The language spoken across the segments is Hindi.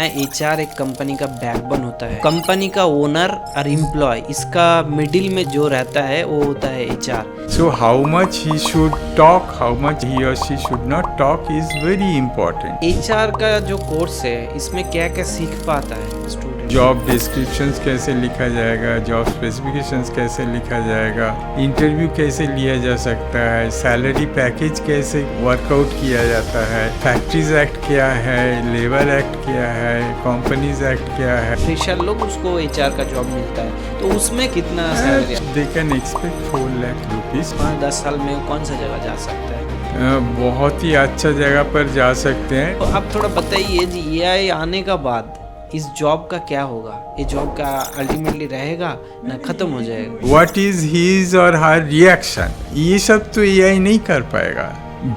एचआर एक कंपनी का बैकबोन होता है। कंपनी का ओनर और एम्प्लॉय इसका मिडिल में जो रहता है वो होता है HR. So how much he should talk, how much he or she should not talk is very important. HR का जो कोर्स है इसमें क्या क्या सीख पाता है स्टूडेंट? जॉब डिस्क्रिप्शंस कैसे लिखा जाएगा, जॉब स्पेसिफिकेशंस कैसे लिखा जाएगा, इंटरव्यू कैसे लिया जा सकता है, सैलरी पैकेज कैसे वर्कआउट किया जाता है, फैक्ट्रीज एक्ट क्या है, लेबर एक्ट क्या है, कंपनीज एक्ट क्या है। फ्रेशर लोग उसको एचआर का जॉब मिलता है तो उसमें कितना salary? They can expect 4 lakh rupees. 5-10 साल में वो कौन सा जगह जा सकता है? बहुत ही अच्छा जगह पर जा सकते हैं। तो आप थोड़ा बताइए जी, एआई आने का बाद इस जॉब का क्या होगा? ये जॉब का अल्टीमेटली रहेगा ना खत्म हो जाएगा? What is his or her reaction? ये सब तो AI नहीं कर पाएगा।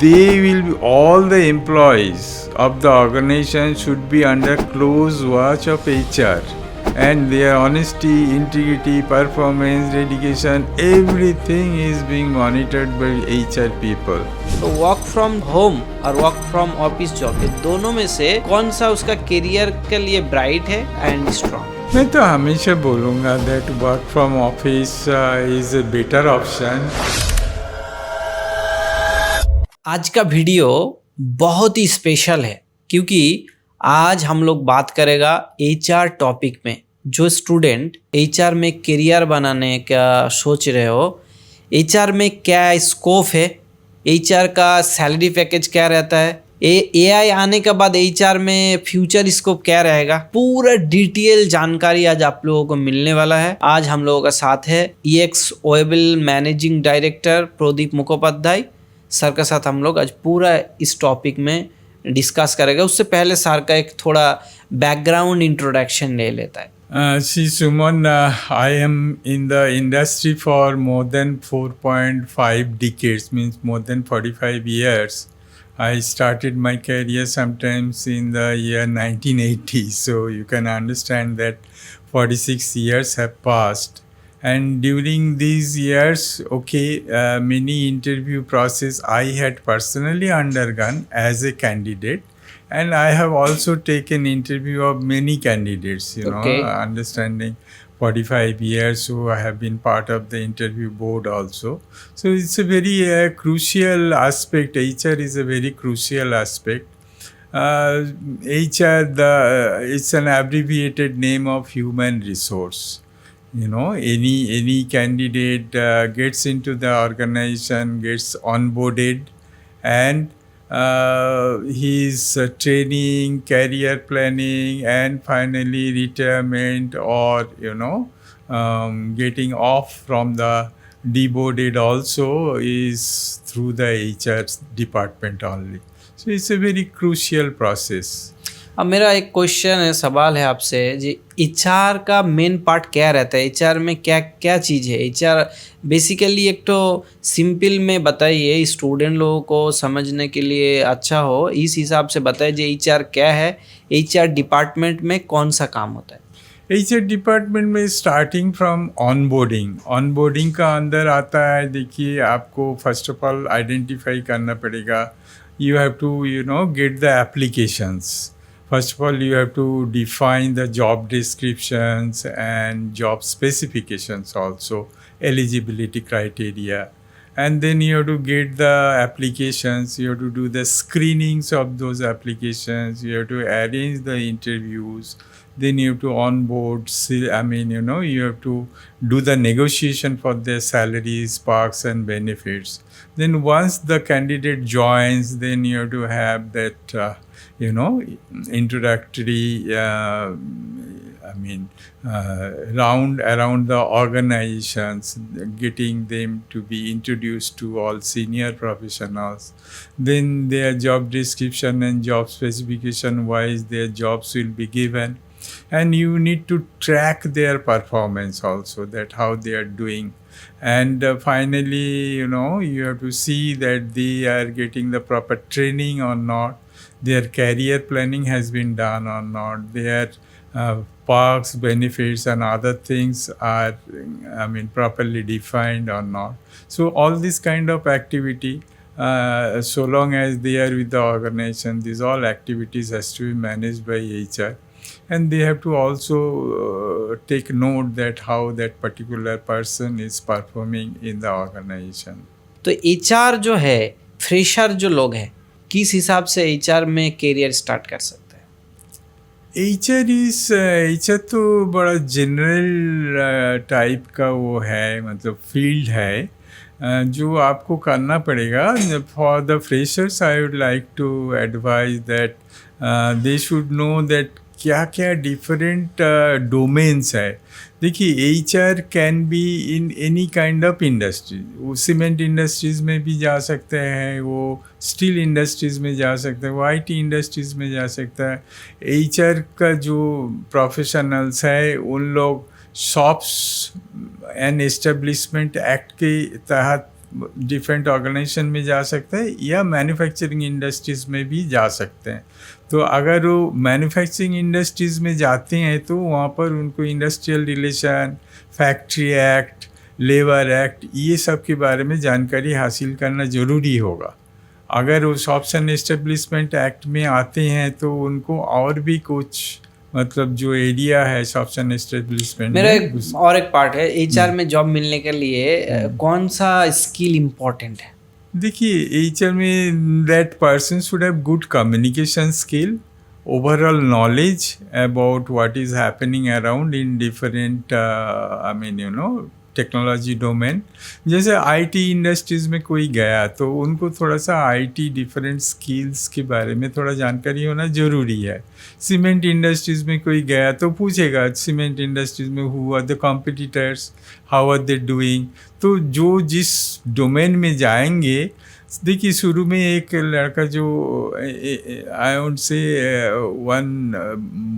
They will be, all the employees of the organization should be under close watch of HR, and their honesty, integrity, performance, dedication, everything is being monitored by HR people. तो वर्क फ्रॉम होम और वर्क फ्रॉम ऑफिस जॉब, ये दोनों में से कौन सा उसका करियर के लिए ब्राइट है एंड स्ट्रॉन्ग? मैं तो हमेशा बोलूँगा that work from office is a better option. आज का वीडियो बहुत ही स्पेशल है क्योंकि आज हम लोग बात करेगा एचआर टॉपिक में। जो स्टूडेंट एचआर में करियर बनाने का सोच रहे हो, एचआर में क्या स्कोप है, एचआर का सैलरी पैकेज क्या रहता है, एआई आने के बाद एचआर में फ्यूचर स्कोप क्या रहेगा, पूरा डिटेल जानकारी आज आप लोगों को मिलने वाला है। आज हम लोगों का साथ है ईएक्स ओएबल managing director Pradeep Mukhopadhyay sir के साथ हम लोग आज पूरा इस टॉपिक में डिस्कस करेंगे। उससे पहले सर का एक थोड़ा बैकग्राउंड इंट्रोडक्शन ले लेता है। See, Suman, I am in the industry for more than 4.5 decades, means more than 45 years. I started my career sometimes in the year 1980, so you can understand that 46 years have passed. And during these years, many interview process I had personally undergone as a candidate. And I have also taken interview of many candidates, understanding 45 years, so I have been part of the interview board also. So it's a very crucial aspect. HR is a very crucial aspect. HR, it's an abbreviated name of human resource. Any candidate gets into the organization, gets onboarded, and his training, career planning, and finally retirement or getting off from the deboarded also is through the HR department only. So it's a very crucial process. अब मेरा एक क्वेश्चन है, सवाल है आपसे जी, एचआर का मेन पार्ट क्या रहता है? एचआर में क्या क्या चीज़ है? एचआर बेसिकली एक तो सिंपल में बताइए, स्टूडेंट लोगों को समझने के लिए अच्छा हो, इस हिसाब से बताइए जी एचआर क्या है, एचआर डिपार्टमेंट में कौन सा काम होता है? एचआर डिपार्टमेंट में स्टार्टिंग फ्रॉम ऑनबोर्डिंग का अंदर आता है। देखिए, आपको फर्स्ट ऑफ ऑल आइडेंटिफाई करना पड़ेगा। You have to get the applications. First of all, you have to define the job descriptions and job specifications also, eligibility criteria. And then you have to get the applications, you have to do the screenings of those applications, you have to arrange the interviews, then you have to onboard, you have to do the negotiation for their salaries, perks and benefits. Then once the candidate joins, then you have to have that introductory round around the organizations, getting them to be introduced to all senior professionals. Then their job description and job specification wise their jobs will be given, and you need to track their performance also, that how they are doing. And finally, you have to see that they are getting the proper training or not, their career planning has been done or not, their perks, benefits and other things are properly defined or not. So all this kind of activity, so long as they are with the organization, these all activities has to be managed by HR. and they have to also take note that how that particular person is performing in the organization. तो एचआर जो है, फ्रेशर जो लोग हैं, किस हिसाब से एचआर में करियर स्टार्ट कर सकते हैं? एचआर तो बड़ा जनरल टाइप का वो है, मतलब फील्ड है जो आपको करना पड़ेगा. For the freshers I would like to advise that they should know that क्या क्या डिफरेंट डोमेन्स है. देखिए HR can be in any kind of industry. वो सीमेंट इंडस्ट्रीज़ में भी जा सकते हैं, वो स्टील इंडस्ट्रीज़ में जा सकते हैं, वो आईटी इंडस्ट्रीज़ में जा सकता है. एचआर का जो प्रोफेशनल्स है उन लोग शॉप्स एंड एस्टेब्लिशमेंट एक्ट के तहत डिफरेंट ऑर्गेनाइजेशन में जा सकते हैं या मैन्युफैक्चरिंग इंडस्ट्रीज़ में भी जा सकते हैं. तो अगर वो मैन्युफैक्चरिंग इंडस्ट्रीज़ में जाते हैं तो वहाँ पर उनको industrial relation, factory act, labour act, ये सब के बारे में जानकारी हासिल करना ज़रूरी होगा. अगर वो शॉप्स एंड एस्टेब्लिशमेंट एक्ट में आते हैं तो उनको और भी कुछ मतलब जो एरिया है शॉप्स एंड एस्टेब्लिशमेंट मेरा एक पार्ट है एचआर में जॉब मिलने के लिए कौन सा स्किल इम्पोर्टेंट है? देखिए एचआर में that person should have good communication skill, overall knowledge about what is happening around in different I mean you know technology domain. जैसे आईटी इंडस्ट्रीज़ में कोई गया तो उनको थोड़ा सा आईटी डिफरेंट स्किल्स के बारे में थोड़ा जानकारी होना ज़रूरी है. सीमेंट इंडस्ट्रीज़ में कोई गया तो पूछेगा सीमेंट इंडस्ट्रीज़ में who are the competitors, how are they doing. तो जो जिस डोमेन में जाएंगे, देखिए शुरू में एक लड़का जो I would say one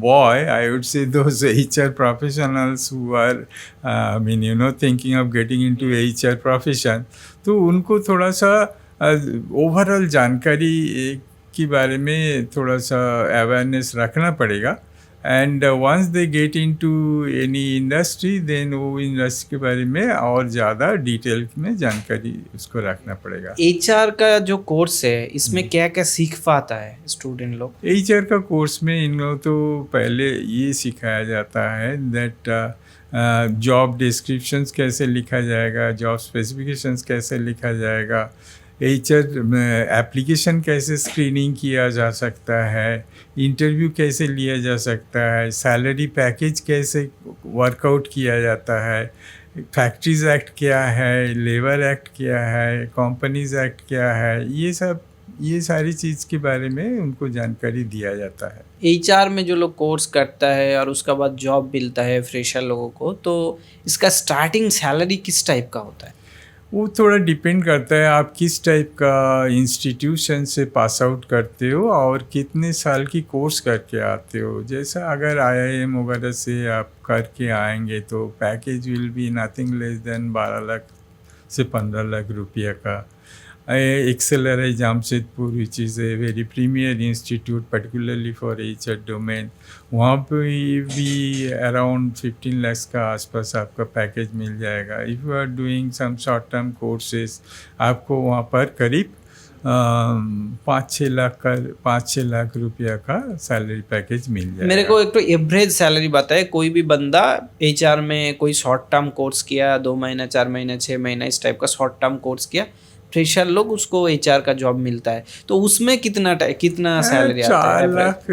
boy, I would say those HR professionals who are I mean you know thinking of getting into HR profession, तो उनको थोड़ा सा ओवरऑल जानकारी के बारे में थोड़ा सा अवेयरनेस रखना पड़ेगा. And once they get into any industry then वो इंडस्ट्री के बारे में और ज़्यादा डिटेल में जानकारी उसको रखना पड़ेगा. एचआर का जो कोर्स है इसमें क्या क्या सीख पाता है स्टूडेंट लोग? एचआर का कोर्स में इन लोगों तो पहले ये सिखाया जाता है दैट जॉब डिस्क्रिप्शंस कैसे लिखा जाएगा, जॉब स्पेसिफिकेशंस कैसे लिखा जाएगा, एचआर एप्लीकेशन कैसे स्क्रीनिंग किया जा सकता है, इंटरव्यू कैसे लिया जा सकता है, सैलरी पैकेज कैसे वर्कआउट किया जाता है, फैक्ट्रीज एक्ट क्या है, लेबर एक्ट क्या है, कंपनीज एक्ट क्या है, ये सारी चीज़ के बारे में उनको जानकारी दिया जाता है. एचआर में जो लोग कोर्स करता है और उसका बाद जॉब मिलता है फ्रेशर लोगों को, तो इसका स्टार्टिंग सैलरी किस टाइप का होता है? वो थोड़ा डिपेंड करता है आप किस टाइप का इंस्टीट्यूशन से पास आउट करते हो और कितने साल की कोर्स करके आते हो. जैसा अगर आईआईएम वगैरह से आप करके आएंगे तो package will be nothing less than 12 lakh से 15 लाख रुपया का. एक्सेलर Jamshedpur which is a very premier institute particularly for HR domain, वहाँ पे भी अराउंड 15 लाख का आसपास आपका पैकेज मिल जाएगा. If you are doing some short term courses आपको वहाँ पर करीब 5-6 लाख रुपया का सैलरी पैकेज मिल जाएगा. मेरे को एक तो एवरेज सैलरी बताए, कोई भी बंदा एचआर में कोई शॉर्ट टर्म कोर्स किया, 2 महीना 4 महीना 6 महीना इस टाइप का शॉर्ट टर्म कोर्स किया, फ्रेशर लोग उसको एचआर का जॉब मिलता है, तो उसमें कितना सैलरी आता है? 4 lakh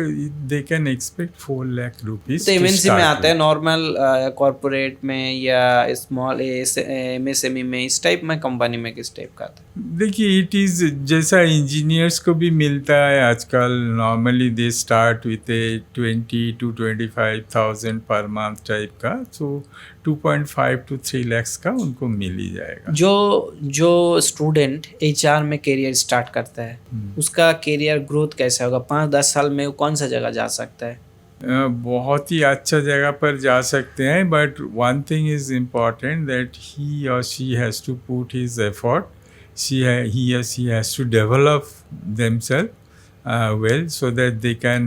they can expect 4 lakh rupees. तो एमएनसी में आता है, नॉर्मल कॉर्पोरेट में या स्मॉल एमएसएमई में, इस टाइप में कंपनी में किस टाइप का आता है? देखिए इट इज़ जैसा इंजीनियर्स को भी मिलता है आजकल, normally they start with A 20 to 25,000 per month type का, सो 2.5 to 3 lakhs का उनको मिल ही जाएगा. जो स्टूडेंट एचआर में करियर स्टार्ट करता है उसका करियर ग्रोथ कैसा होगा? 5-10 साल में वो कौन सा जगह जा सकता है? बहुत ही अच्छा जगह पर जा सकते हैं, but one thing is important that he or she has to put his effort. he or she has to develop themselves well so that they can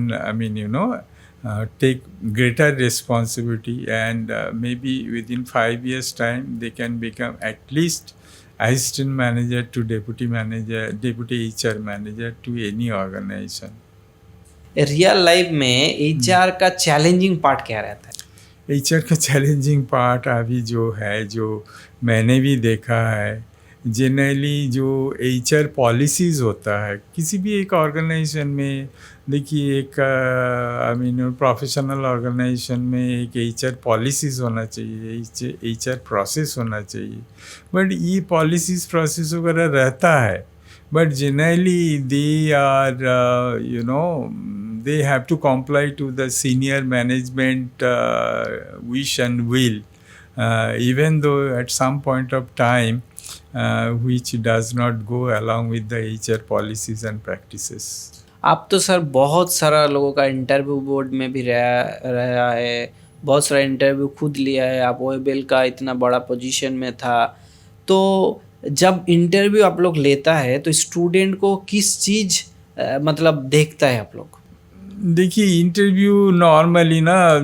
take greater responsibility and maybe within 5 years time they can become at least assistant manager to deputy HR manager to any organization. Real life में एचआर का चैलेंजिंग पार्ट क्या रहता है? एचआर का चैलेंजिंग पार्ट अभी जो है, जो मैंने भी देखा है, जनरली जो एचआर पॉलिसीज़ होता है किसी भी एक ऑर्गेनाइजेशन में, देखिए एक आई मीन प्रोफेशनल ऑर्गेनाइजेशन में एक एचआर पॉलिसीज़ होना चाहिए, एचआर प्रोसेस होना चाहिए, बट ये पॉलिसीज़ प्रोसेस वगैरह रहता है, but generally they are they have to comply to the senior management wish and will, even though at some point of time which does not go along with the HR policies and practices. आप तो सर बहुत सारा लोगों का इंटरव्यू बोर्ड में भी रहा है, बहुत सारा इंटरव्यू खुद लिया है, आप ओएबीएल का इतना बड़ा पोजीशन में था, तो जब इंटरव्यू आप लोग लेता है तो स्टूडेंट को किस चीज़ मतलब देखता है आप लोग? देखिए इंटरव्यू नॉर्मली ना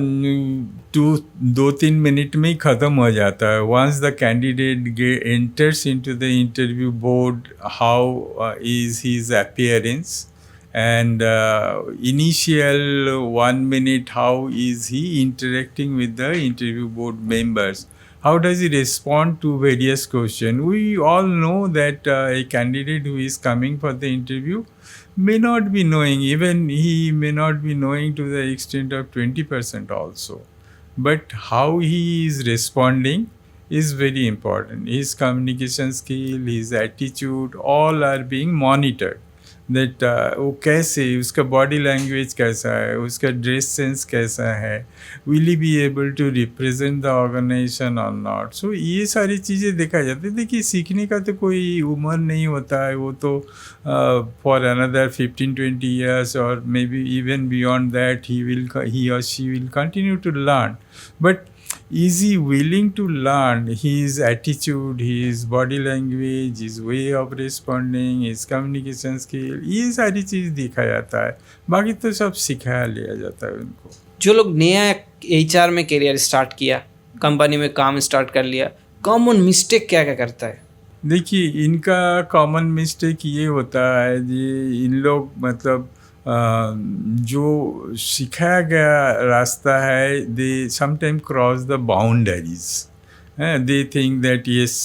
2-3 मिनट में ही ख़त्म हो जाता है. Once the candidate enters into the interview board, how is his appearance, and initial 1 minute, how is he interacting with the interview board members, how does he respond to various questions. We all know that a candidate who is coming for the interview may not be knowing, even he may not be knowing to the extent of 20% also, but how he is responding is very important. His communication skill, his attitude, all are being monitored. That वो कैसे, उसका बॉडी लैंग्वेज कैसा है, उसका ड्रेस सेंस कैसा है, will he be able to represent the organization और नॉट. सो ये सारी चीज़ें देखा जाती है. देखिए सीखने का तो कोई उम्र नहीं होता है, वो तो for another 15-20 years or maybe even beyond that he or she will continue to learn. But is he willing to learn? His attitude, his body language, his way of responding, his communication skill, ये सारी चीज़ देखा जाता है. बाकी तो सब सिखाया लिया जाता है उनको. जो लोग नया एचआर में करियर स्टार्ट किया, कंपनी में काम स्टार्ट कर लिया, कॉमन मिस्टेक क्या क्या करता है? देखिए इनका कॉमन मिस्टेक ये होता है जी, इन लोग मतलब जो सिखाया गया रास्ता है, they sometime cross the boundaries. They think that yes,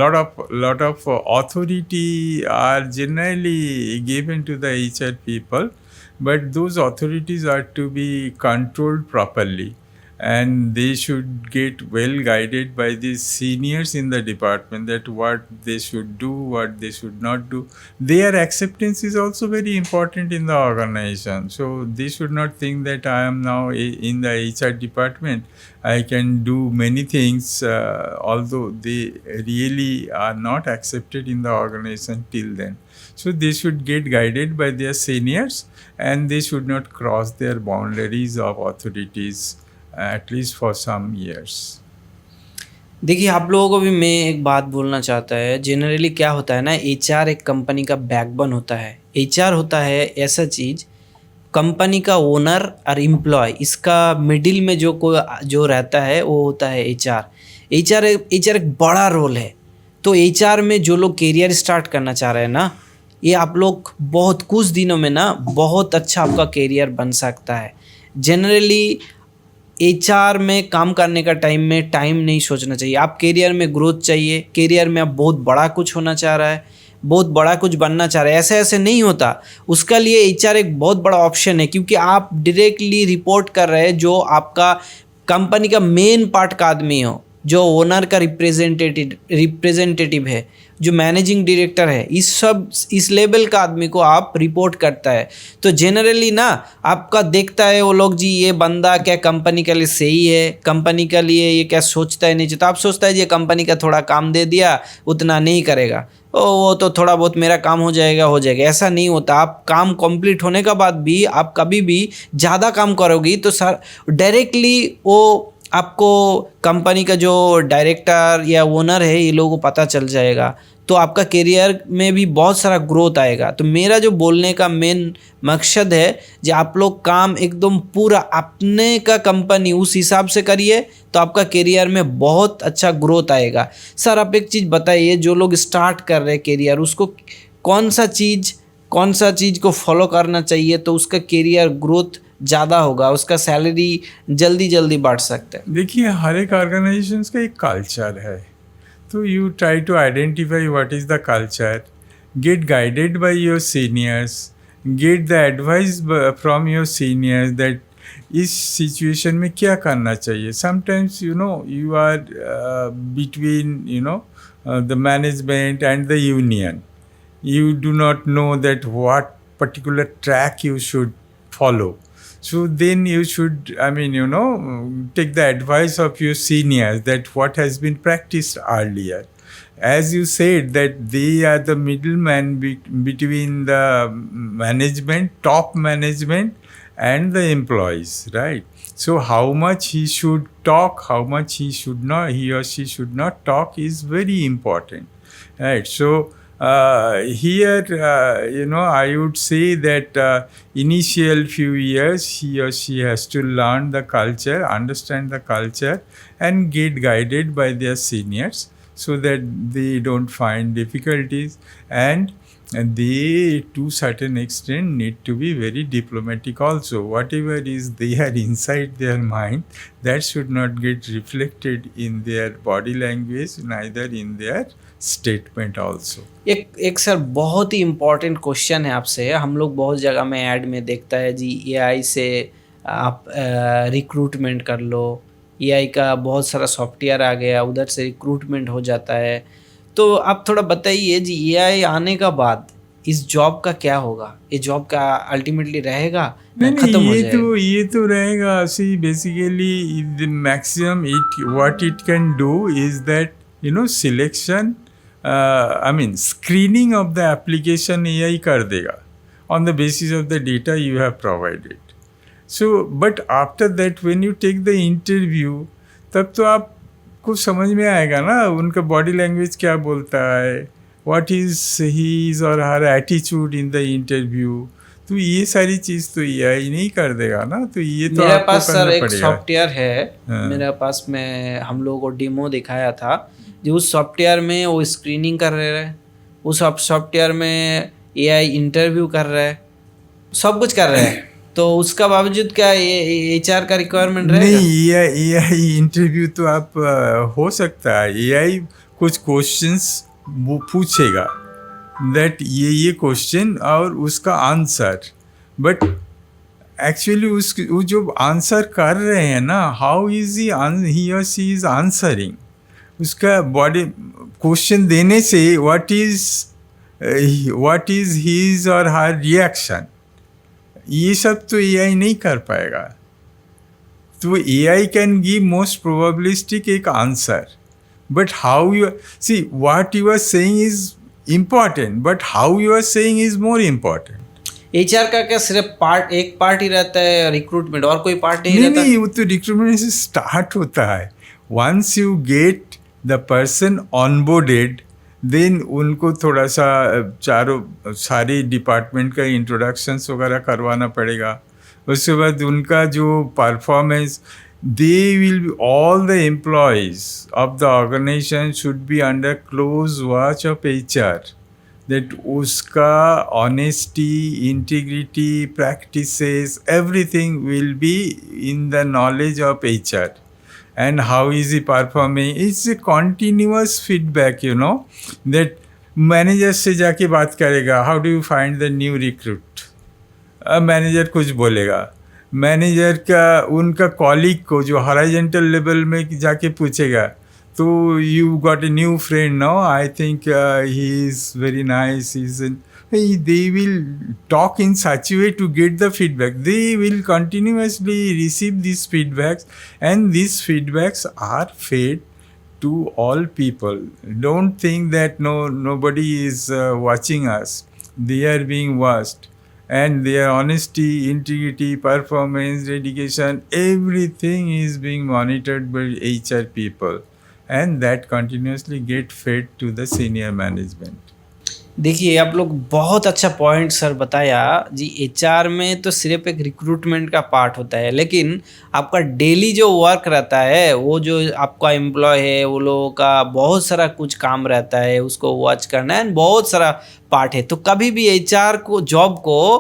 lot of authority are generally given to the HR people, but those authorities are to be controlled properly, and they should get well guided by the seniors in the department that what they should do, what they should not do. Their acceptance is also very important in the organization. So they should not think that I am now in the HR department, I can do many things, although they really are not accepted in the organization till then. So they should get guided by their seniors, and they should not cross their boundaries of authorities, at least for some years. देखिए आप लोगों को भी मैं एक बात बोलना चाहता है. जनरली क्या होता है ना, एचआर एक कंपनी का बैकबोन होता है. एचआर होता है ऐसा चीज़, कंपनी का ओनर और एम्प्लॉय, इसका मिडिल में जो रहता है वो होता है एचआर. एचआर एक बड़ा रोल है. तो एचआर में जो लोग करियर स्टार्ट करना चाह रहे हैं ना, ये आप लोग बहुत कुछ दिनों में ना बहुत अच्छा आपका करियर बन सकता है. जनरली एचआर में काम करने का टाइम नहीं सोचना चाहिए. आप करियर में ग्रोथ चाहिए, करियर में आप बहुत बड़ा कुछ होना चाह रहा है, बहुत बड़ा कुछ बनना चाह रहे हैं, ऐसे नहीं होता. उसका लिए एचआर एक बहुत बड़ा ऑप्शन है, क्योंकि आप डायरेक्टली रिपोर्ट कर रहे हैं जो आपका कंपनी का मेन पार्ट का आदमी हो, जो ओनर का रिप्रेजेंटेटिव है, जो मैनेजिंग डायरेक्टर है, इस लेवल का आदमी को आप रिपोर्ट करता है. तो जनरली ना आपका देखता है वो लोग जी, ये बंदा क्या कंपनी के लिए सही है, कंपनी के लिए ये क्या सोचता है नहीं चाहता. आप सोचता है ये कंपनी का थोड़ा काम दे दिया, उतना नहीं करेगा, वो तो थोड़ा बहुत मेरा काम हो जाएगा. ऐसा नहीं होता. आप काम कंप्लीट होने के बाद भी आप कभी भी ज़्यादा काम करोगी तो सर डायरेक्टली वो आपको कंपनी का जो डायरेक्टर या ओनर है ये लोगों को पता चल जाएगा. तो आपका करियर में भी बहुत सारा ग्रोथ आएगा. तो मेरा जो बोलने का मेन मकसद है कि आप लोग काम एकदम पूरा अपने का कंपनी उस हिसाब से करिए, तो आपका करियर में बहुत अच्छा ग्रोथ आएगा. सर आप एक चीज़ बताइए, जो लोग स्टार्ट कर रहे हैं करियर, उसको कौन सा चीज़ कौन सा चीज़ को फॉलो करना चाहिए तो उसका करियर ग्रोथ ज़्यादा होगा, उसका सैलरी जल्दी जल्दी बढ़ सकता है। देखिए हर एक ऑर्गेनाइजेशन का एक कल्चर है, तो you try to identify what is the culture, get guided by your seniors, get the advice from your seniors that इस सिचुएशन में क्या करना चाहिए. Sometimes you are between the management and the union. You do not know that what particular track you should follow. So then you should, take the advice of your seniors that what has been practiced earlier. As you said that they are the middleman between the management, top management and the employees, right? So how much he should talk, how much he or she should not talk is very important, right? So here, I would say that initial few years he or she has to learn the culture, understand the culture, and get guided by their seniors so that they don't find difficulties, and they to certain extent need to be very diplomatic also. Whatever is there inside their mind, that should not get reflected in their body language, neither in their statement also. एक सर बहुत ही इम्पोर्टेंट क्वेश्चन है आपसे। हम लोग बहुत जगह में ऐड में देखता है जी एआई से आप रिक्रूटमेंट कर लो, एआई का बहुत सारा सॉफ्टवेयर आ गया, उधर से रिक्रूटमेंट हो जाता है। तो आप थोड़ा बताइए जी एआई आने का बाद इस जॉब का क्या होगा? ये जॉब का अल्टीमेटली रहेगा या खत्म हो जाएगा? ये तो रहेगा। See basically the maximum what it can do is that selection, screening of the application AI कर देगा on the basis of the data you have provided. So, but after that when you take the interview, तब तो आपको समझ में आएगा ना उनका बॉडी लैंग्वेज क्या बोलता है, what is his or her attitude in the interview. तो ये सारी चीज़ तो AI नहीं कर देगा ना, तो ये तो मेरे आपको पास करना सर एक पड़ेगा। सॉफ्टवेयर है, मेरे पास में हम लोगों को डेमो दिखाया था जो उस सॉफ्टवेयर में वो स्क्रीनिंग कर रहे हैं, उस सॉफ्टवेयर में एआई इंटरव्यू कर रहा है, सब कुछ कर रहे हैं। तो उसका बावजूद क्या एचआर का रिक्वायरमेंट रहेगा? नहीं, एआई इंटरव्यू तो आप हो सकता है, एआई कुछ क्वेश्चंस पूछेगा दैट ये क्वेश्चन और उसका आंसर, बट एक्चुअली वो जो आंसर कर रहे हैं ना, हाउ इज ही और सी इज आंसरिंग, उसका बॉडी क्वेश्चन देने से व्हाट इज हिज और हर रिएक्शन, ये सब तो एआई नहीं कर पाएगा। तो AI can give most probabilistic एक answer, but how you see what you are saying is important, but how you are saying is more important. HR का क्या सिर्फ एक पार्ट ही रहता है रिक्रूटमेंट, और कोई पार्ट नहीं रहता? नहीं, वो तो रिक्रूटमेंट से स्टार्ट होता है। Once you get the person onboarded, then उनको थोड़ा सा सारे डिपार्टमेंट का इंट्रोडक्शंस वगैरह करवाना पड़ेगा। उसके बाद उनका जो performance, they will be, all the employees of the organization should be under close watch of HR, that uska honesty, integrity, practices, everything will be in the knowledge of HR. And how is he performing? It's a continuous feedback, that manager से जाके बात करेगा, how do you find the new recruit? Manager कुछ बोलेगा, मैनेजर का उनका कॉलीग को जो हॉरिजॉन्टल लेवल में जाके पूछेगा, तो you got a new friend now, I think he is very nice, they will talk in such a way to get the feedback. They will continuously receive these feedbacks, and these feedbacks are fed to all people. Don't think that nobody is watching us. They are being watched. And their honesty, integrity, performance, dedication, everything is being monitored by HR people, and that continuously get fed to the senior management. देखिए आप लोग बहुत अच्छा पॉइंट सर बताया जी। एचआर में तो सिर्फ एक रिक्रूटमेंट का पार्ट होता है, लेकिन आपका डेली जो वर्क रहता है, वो जो आपका एम्प्लॉय है, वो लोगों का बहुत सारा कुछ काम रहता है, उसको वॉच करना है, बहुत सारा पार्ट है। तो कभी भी एचआर को जॉब को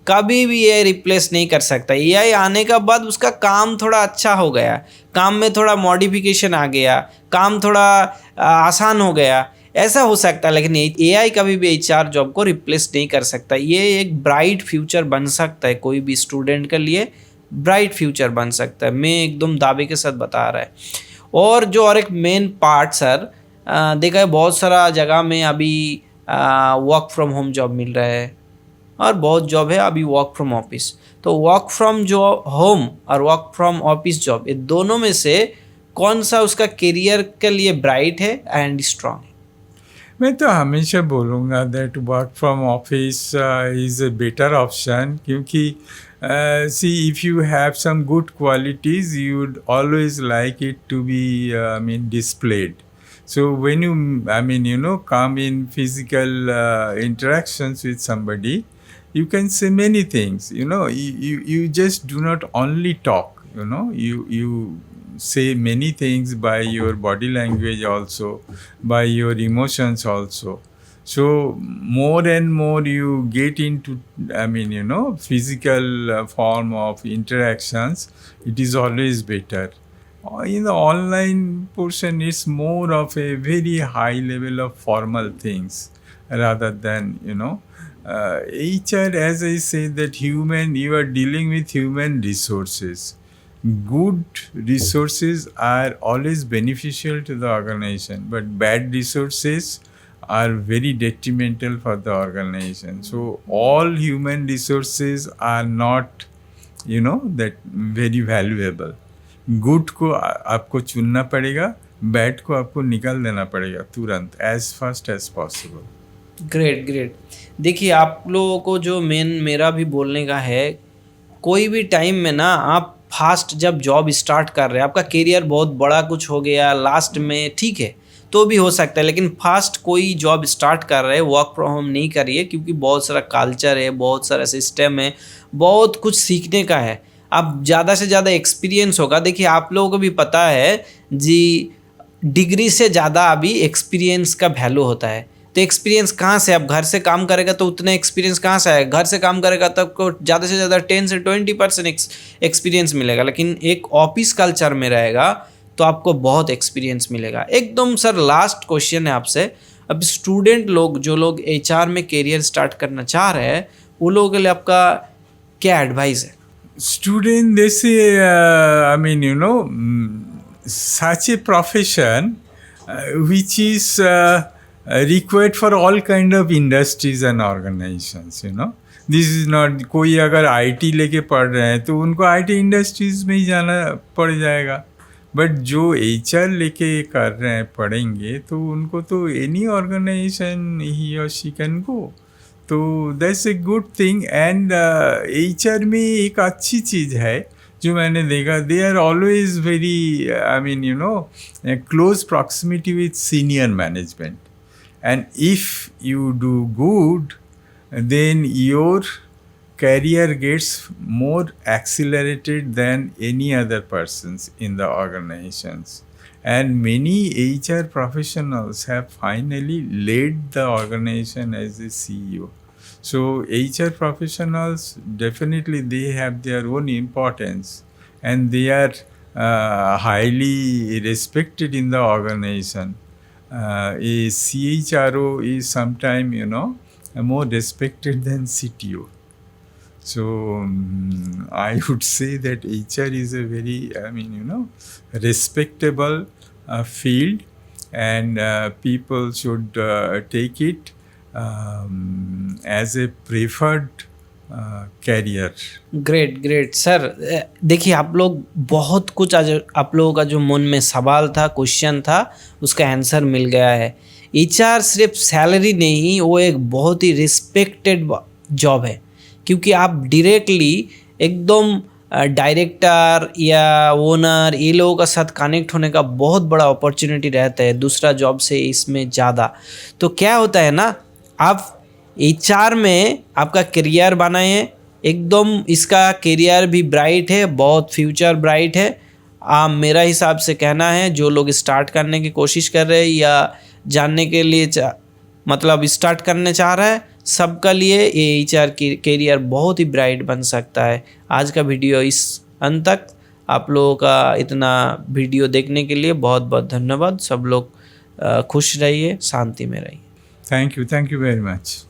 कभी भी ये रिप्लेस नहीं कर सकता। एआई आने का बाद उसका काम थोड़ा अच्छा हो गया, काम में थोड़ा मॉडिफिकेशन आ गया, काम थोड़ा आसान हो गया, ऐसा हो सकता है, लेकिन एआई कभी भी एचआर जॉब को रिप्लेस नहीं कर सकता। ये एक ब्राइट फ्यूचर बन सकता है, कोई भी स्टूडेंट के लिए ब्राइट फ्यूचर बन सकता है, मैं एकदम दावे के साथ बता रहा है। और एक मेन पार्ट सर, देखा है बहुत सारा जगह में अभी वर्क फ्रॉम होम जॉब मिल रहा है, और बहुत जॉब है अभी वर्क फ्रॉम ऑफिस। तो वर्क फ्रॉम जो होम और वर्क फ्रॉम ऑफिस जॉब, ये दोनों में से कौन सा उसका करियर के लिए ब्राइट है एंड स्ट्रांग है? मैं तो हमेशा बोलूँगा that work from office is a better option, क्योंकि see if you have some good qualities you would always like it to be displayed. So when you come in physical interactions with somebody, you can say many things. You just do not only talk. You say many things by your body language also, by your emotions also. So more and more you get into physical form of interactions, it is always better. In the online portion, it's more of a very high level of formal things rather than HR, as I say, that you are dealing with human resources. Good resources are always beneficial to the organization, but bad resources are very detrimental for the organization. So all human resources are not that very valuable. Good को आपको चुनना पड़ेगा, बैड को आपको निकाल देना पड़ेगा तुरंत, as fast as possible. Great great. देखिए आप लोगों को जो मेरा भी बोलने का है, कोई भी टाइम में ना आप फास्ट जब जॉब स्टार्ट कर रहे हैं, आपका करियर बहुत बड़ा कुछ हो गया लास्ट में, ठीक है, तो भी हो सकता है, लेकिन फास्ट कोई जॉब स्टार्ट कर रहे हैं, वर्क फ्रॉम होम नहीं करिए, क्योंकि बहुत सारा कल्चर है, बहुत सारा सिस्टम है, बहुत कुछ सीखने का है। अब ज़्यादा से ज़्यादा एक्सपीरियंस होगा। देखिए आप लोगों को भी पता है जी, डिग्री से ज़्यादा अभी एक्सपीरियंस का वैल्यू होता है। तो एक्सपीरियंस कहाँ से, अब घर से काम करेगा तो उतना एक्सपीरियंस कहाँ से आएगा? घर से काम करेगा तब को ज़्यादा से ज़्यादा 10 से 20% एक्सपीरियंस मिलेगा, लेकिन एक ऑफिस कल्चर में रहेगा तो आपको बहुत एक्सपीरियंस मिलेगा एकदम। सर लास्ट क्वेश्चन है आपसे, अब स्टूडेंट लोग जो लोग एचआर में करियर स्टार्ट करना चाह रहे हैं, वो लोगों के लिए आपका क्या एडवाइस है? Student, they say, such a profession which is required for all kind of industries and organizations. This is not, कोई अगर IT लेके पढ़ रहे हैं तो उनको IT इंडस्ट्रीज में ही जाना पड़ जाएगा, बट जो HR लेके कर रहे हैं पढ़ेंगे तो उनको तो any organisation he or she can go. तो that's a good thing. And HR में एक अच्छी चीज़ है जो मैंने देखा, they are always very close proximity with senior management, and if you do good then your career gets more accelerated than any other persons in the organizations. And many HR professionals have finally led the organization as a CEO. So HR professionals, definitely they have their own importance, and they are highly respected in the organization. A CHRO is sometimes, more respected than CTO. So I would say that HR is a very, respectable field, and people should take it as a preferred career. Great great sir. देखिए आप लोग बहुत कुछ, आज आप लोगों का जो मन में सवाल था, क्वेश्चन था, उसका आंसर मिल गया है। HR सिर्फ सैलरी नहीं, वो एक बहुत ही रिस्पेक्टेड जॉब है, क्योंकि आप डायरेक्टली एकदम डायरेक्टर या ओनर ये लोगों का साथ कनेक्ट होने का बहुत बड़ा अपॉर्चुनिटी रहता है दूसरा जॉब से इसमें ज़्यादा। तो क्या होता है ना, आप HR में आपका करियर बनाए हैं, एकदम इसका करियर भी ब्राइट है, बहुत फ्यूचर ब्राइट है। आप मेरा हिसाब से कहना है जो लोग स्टार्ट करने की कोशिश कर रहे हैं या जानने के लिए मतलब स्टार्ट करने चाह रहा है, सबका लिए ये HR की करियर बहुत ही ब्राइट बन सकता है। आज का वीडियो इस अंत तक, आप लोगों का इतना वीडियो देखने के लिए बहुत बहुत धन्यवाद। सब लोग खुश रहिए, शांति में रहिए। Thank you very much.